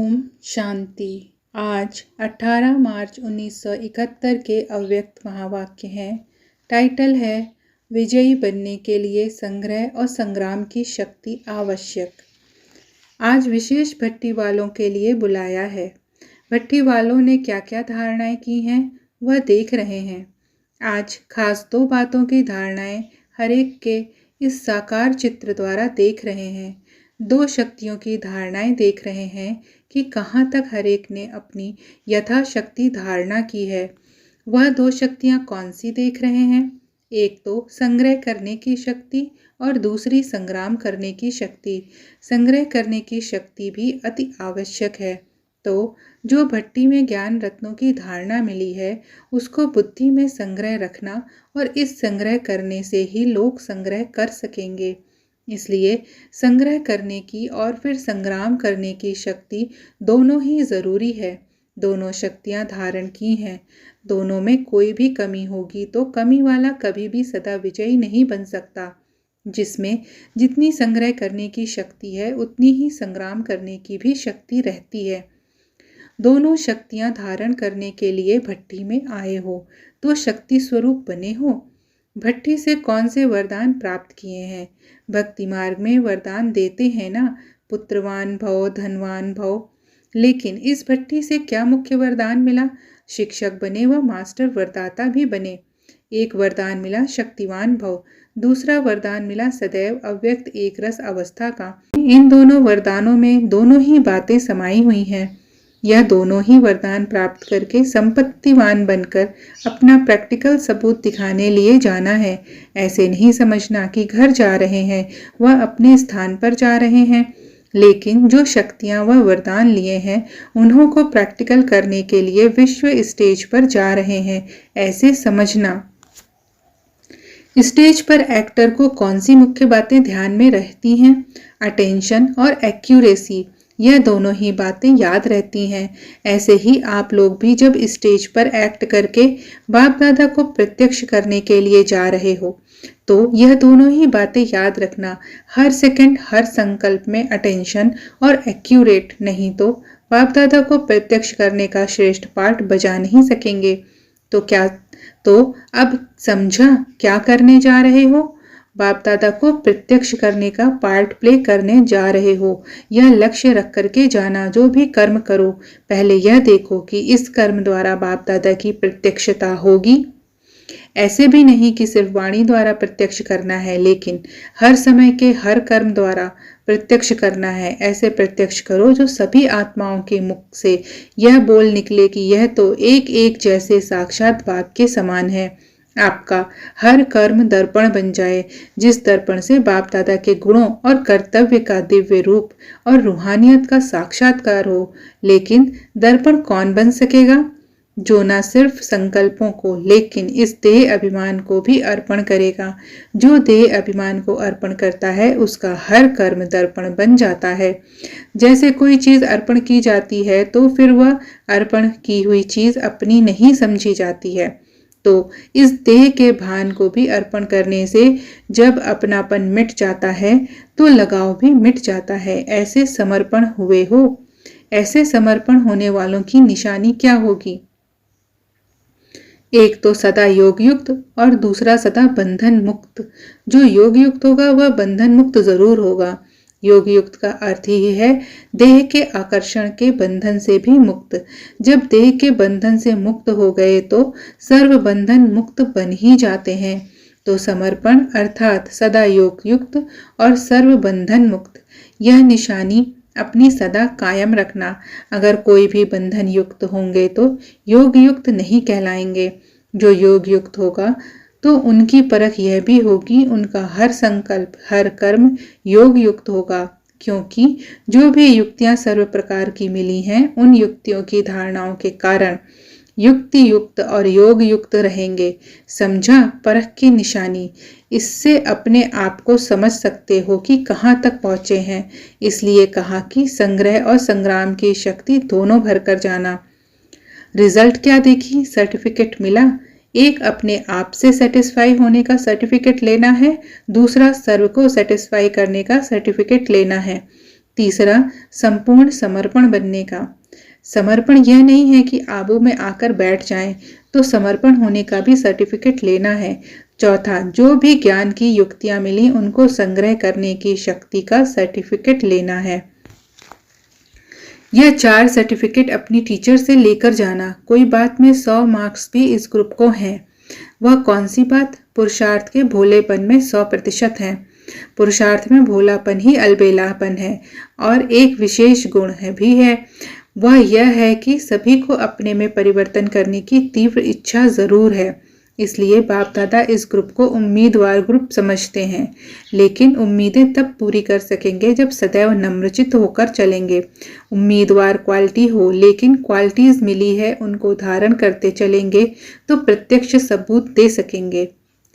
ओम शांति। आज 18 मार्च 1971 के अव्यक्त महावाक्य हैं। टाइटल है विजयी बनने के लिए संग्रह और संग्राम की शक्ति आवश्यक। आज विशेष भट्टी वालों के लिए बुलाया है। भट्टी वालों ने क्या क्या धारणाएं की हैं वह देख रहे हैं। आज खास दो बातों की धारणाएं हर एक के इस साकार चित्र द्वारा देख रहे हैं। दो शक्तियों की धारणाएं देख रहे हैं कि कहाँ तक हर एक ने अपनी यथाशक्ति धारणा की है। वह दो शक्तियाँ कौन सी देख रहे हैं? एक तो संग्रह करने की शक्ति और दूसरी संग्राम करने की शक्ति। संग्रह करने की शक्ति भी अति आवश्यक है। तो जो भट्टी में ज्ञान रत्नों की धारणा मिली है उसको बुद्धि में संग्रह रखना और इस संग्रह करने से ही लोग संग्रह कर सकेंगे। इसलिए संग्रह करने की और फिर संग्राम करने की शक्ति दोनों ही ज़रूरी है। दोनों शक्तियां धारण की हैं। दोनों में कोई भी कमी होगी तो कमी वाला कभी भी सदा विजयी नहीं बन सकता। जिसमें जितनी संग्रह करने की शक्ति है उतनी ही संग्राम करने की भी शक्ति रहती है। दोनों शक्तियां धारण करने के लिए भट्टी में आए हो तो शक्ति स्वरूप बने हो। भट्टी से कौन से वरदान प्राप्त किए हैं? भक्ति मार्ग में वरदान देते हैं ना, पुत्रवान भव, धनवान भव। लेकिन इस भट्टी से क्या मुख्य वरदान मिला? शिक्षक बने व मास्टर वरदाता भी बने। एक वरदान मिला शक्तिवान भव, दूसरा वरदान मिला सदैव अव्यक्त एक रस अवस्था का। इन दोनों वरदानों में दोनों ही बातें समाई हुई हैं। यह दोनों ही वरदान प्राप्त करके संपत्तिवान बनकर अपना प्रैक्टिकल सबूत दिखाने लिए जाना है। ऐसे नहीं समझना कि घर जा रहे हैं, वह अपने स्थान पर जा रहे हैं। लेकिन जो शक्तियां वह वरदान लिए हैं उन्हों को प्रैक्टिकल करने के लिए विश्व स्टेज पर जा रहे हैं, ऐसे समझना। स्टेज पर एक्टर को कौन सी मुख्य बातें ध्यान में रहती हैं? अटेंशन और एक्यूरेसी। यह दोनों ही बातें याद रहती हैं। ऐसे ही आप लोग भी जब स्टेज पर एक्ट करके बाप दादा को प्रत्यक्ष करने के लिए जा रहे हो तो यह दोनों ही बातें याद रखना। हर सेकंड हर संकल्प में अटेंशन और एक्यूरेट, नहीं तो बाप दादा को प्रत्यक्ष करने का श्रेष्ठ पाठ बजा नहीं सकेंगे। तो अब समझा क्या करने जा रहे हो? बाप दादा को प्रत्यक्ष करने का पार्ट प्ले करने जा रहे हो। यह लक्ष्य रख करके जाना। जो भी कर्म करो पहले यह देखो कि इस कर्म द्वारा बाप दादा की प्रत्यक्षता होगी। ऐसे भी नहीं कि सिर्फ वाणी द्वारा प्रत्यक्ष करना है, लेकिन हर समय के हर कर्म द्वारा प्रत्यक्ष करना है। ऐसे प्रत्यक्ष करो जो सभी आत्माओं के मुख से यह बोल निकले कि यह तो एक एक जैसे साक्षात बाप के समान है। आपका हर कर्म दर्पण बन जाए, जिस दर्पण से बाप दादा के गुणों और कर्तव्य का दिव्य रूप और रूहानियत का साक्षात्कार हो। लेकिन दर्पण कौन बन सकेगा? जो न सिर्फ संकल्पों को लेकिन इस देह अभिमान को भी अर्पण करेगा। जो देह अभिमान को अर्पण करता है उसका हर कर्म दर्पण बन जाता है। जैसे कोई चीज अर्पण की जाती है तो फिर वह अर्पण की हुई चीज अपनी नहीं समझी जाती है। तो इस देह के भान को भी अर्पण करने से जब अपनापन मिट जाता है तो लगाव भी मिट जाता है। ऐसे समर्पण हुए हो। ऐसे समर्पण होने वालों की निशानी क्या होगी? एक तो सदा योग युक्त और दूसरा सदा बंधन मुक्त। जो योग युक्त होगा वह बंधन मुक्त जरूर होगा। योग युक्त का अर्थ ही है देह के आकर्षण के बंधन से भी मुक्त। जब देह के बंधन से मुक्त हो गए तो सर्व बंधन मुक्त बन ही जाते हैं। तो समर्पण अर्थात सदा योग युक्त और सर्व बंधन मुक्त, यह निशानी अपनी सदा कायम रखना। अगर कोई भी बंधन युक्त होंगे तो योग युक्त नहीं कहलाएंगे। जो योग युक्त होगा तो उनकी परख यह भी होगी उनका हर संकल्प हर कर्म योग युक्त होगा। क्योंकि जो भी युक्तियां सर्व प्रकार की मिली हैं उन युक्तियों की धारणाओं के कारण युक्ति युक्त और योग युक्त रहेंगे। समझा परख की निशानी। इससे अपने आप को समझ सकते हो कि कहाँ तक पहुँचे हैं। इसलिए कहा कि संग्रह और संग्राम की शक्ति दोनों भरकर जाना। रिजल्ट क्या देखी? सर्टिफिकेट मिला। एक अपने आप से सेटिस्फाई होने का सर्टिफिकेट लेना है, दूसरा सर्व को सेटिस्फाई करने का सर्टिफिकेट लेना है। तीसरा, संपूर्ण समर्पण बनने का। समर्पण यह नहीं है कि आबू में आकर बैठ जाएं, तो समर्पण होने का भी सर्टिफिकेट लेना है। चौथा, जो भी ज्ञान की युक्तियां मिली उनको संग्रह करने की शक्ति का सर्टिफिकेट लेना है। यह 4 सर्टिफिकेट अपनी टीचर से लेकर जाना। कोई बात में 100 मार्क्स भी इस ग्रुप को हैं। वह कौन सी बात? पुरुषार्थ के भोलेपन में 100% है। पुरुषार्थ में भोलापन ही अलबेलापन है। और एक विशेष गुण भी है, वह यह है कि सभी को अपने में परिवर्तन करने की तीव्र इच्छा जरूर है। इसलिए बाप दादा इस ग्रुप को उम्मीदवार ग्रुप समझते हैं। लेकिन उम्मीदें तब पूरी कर सकेंगे जब सदैव नम्रचित्त होकर चलेंगे। उम्मीदवार क्वालिटी हो, लेकिन क्वालिटीज मिली है उनको धारण करते चलेंगे तो प्रत्यक्ष सबूत दे सकेंगे।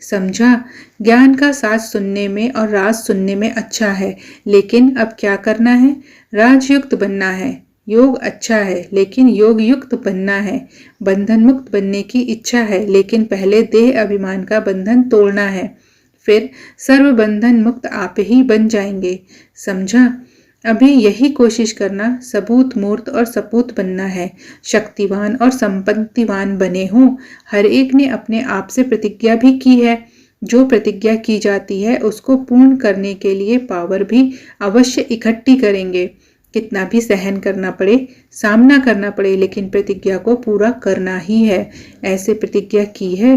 समझा? ज्ञान का साथ सुनने में और राज सुनने में अच्छा है, लेकिन अब क्या करना है? राजयुक्त बनना है। योग अच्छा है, लेकिन योग युक्त बनना है। बंधन मुक्त बनने की इच्छा है, लेकिन पहले देह अभिमान का बंधन तोड़ना है। फिर सर्व बंधन मुक्त आप ही बन जाएंगे। समझा? अभी यही कोशिश करना। सबूत मूर्त और सपूत बनना है। शक्तिवान और संपत्तिवान बने हो। हर एक ने अपने आप से प्रतिज्ञा भी की है। जो प्रतिज्ञा की जाती है उसको पूर्ण करने के लिए पावर भी अवश्य इकट्ठी करेंगे। कितना भी सहन करना पड़े, सामना करना पड़े, लेकिन प्रतिज्ञा को पूरा करना ही है। ऐसे प्रतिज्ञा की है।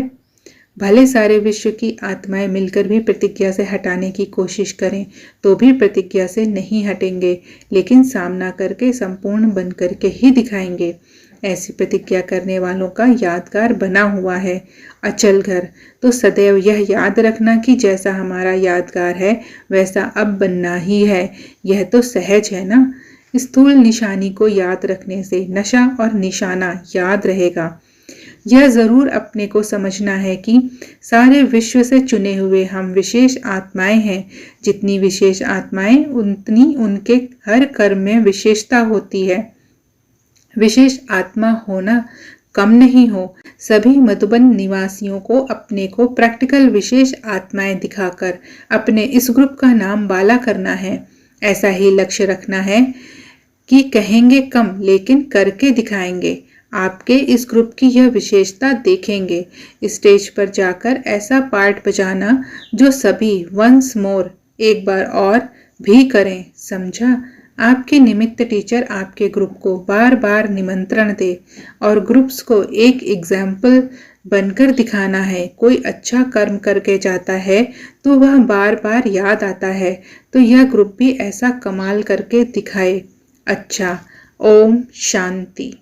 भले सारे विश्व की आत्माएं मिलकर भी प्रतिज्ञा से हटाने की कोशिश करें तो भी प्रतिज्ञा से नहीं हटेंगे, लेकिन सामना करके संपूर्ण बन करके ही दिखाएंगे। ऐसी प्रतिज्ञा करने वालों का यादगार बना हुआ है अचल घर। तो सदैव यह याद रखना कि जैसा हमारा यादगार है वैसा अब बनना ही है। यह तो सहज है ना। स्थूल निशानी को याद रखने से नशा और निशाना याद रहेगा। यह जरूर अपने को समझना है कि सारे विश्व से चुने हुए हम विशेष आत्माएं हैं। जितनी विशेष आत्माएं उतनी उनके हर कर्म में विशेषता होती है। विशेष आत्मा होना कम नहीं हो। सभी मधुबन निवासियों को अपने को प्रैक्टिकल विशेष आत्माएं दिखाकर अपने इस ग्रुप का नाम बाला करना है। ऐसा ही लक्ष्य रखना है कि कहेंगे कम लेकिन करके दिखाएंगे। आपके इस ग्रुप की यह विशेषता देखेंगे। स्टेज पर जाकर ऐसा पार्ट बजाना जो सभी वंस मोर, एक बार और भी करें। समझा? आपके निमित्त टीचर आपके ग्रुप को बार बार निमंत्रण दे और ग्रुप्स को एक एग्जाम्पल बनकर दिखाना है। कोई अच्छा कर्म करके जाता है तो वह बार बार याद आता है। तो यह ग्रुप भी ऐसा कमाल करके दिखाए। अच्छा, ओम शांति।